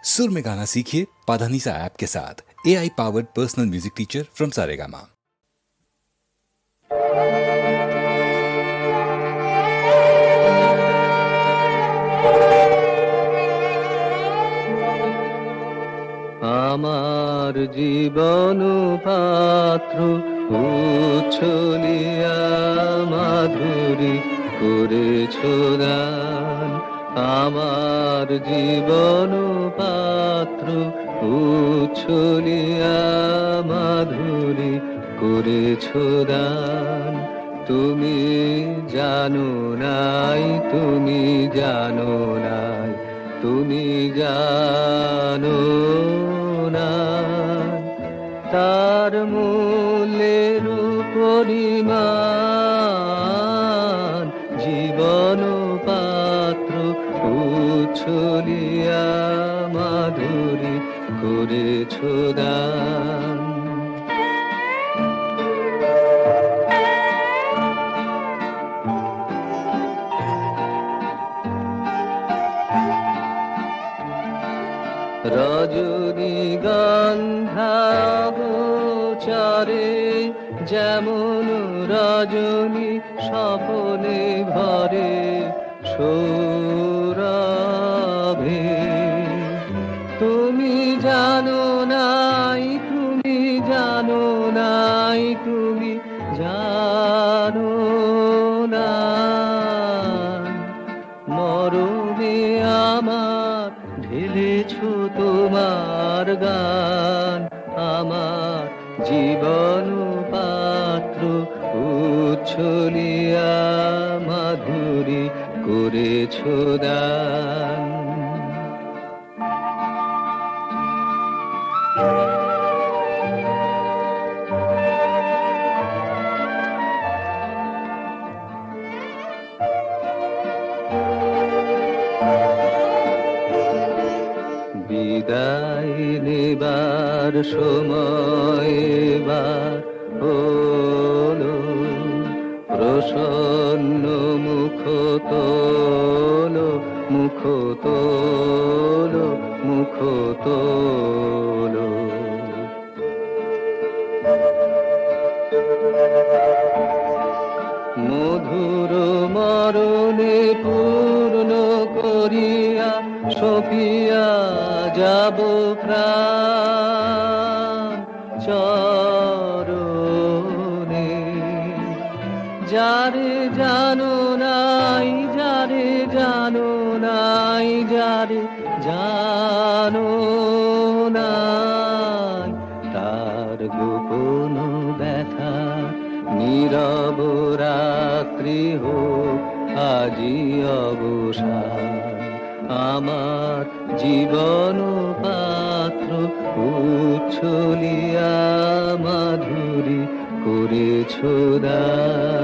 सुर में गाना सीखिए पाधानीसा ऐप के साथ। AI powered personal music teacher from Saregama. আমার জীবন পাত্র উচ্ছলিয়া মাধুরী করেছ দান। আমার জীবন পাত্র উচ্ছলিয়া মাধুরী করেছ দান। তুমি জানো নাই, তুমি জানো নাই, তুমি জানো না তার মূল্যের পরিমাণ। জীবন পাত্র উচ্ছলিয়া মাধুরী করেছ দান। রজনীগন্ধা গোচরে যেমন রজনী স্বপনে ভরে সৌরভে। তুমি জানো নাই, তুমি জানো নাই, তুমি জানো না মরমে আমার ঢেলেছ তোমার গান। আমার জীবন পাত্র উচ্ছলিয়া মাধুরী করেছ দান। বিদায় নেবার সময় এবার হলো, প্রসন্ন মুখ তোলো, মুখ তোলো, মুখ তোলো। মধুর মরণে পূর্ণ করিয়া সপিয়া যাব প্রাণ চরণে। যারে জানো নাই, যারে জানো নাই, যারে জানো নাই তার গোপন ব্যথা নীরব রাত্রি হোক আজি অবসান। আমার জীবন পাত্র উচ্ছলিয়া মাধুরী করেছ দান।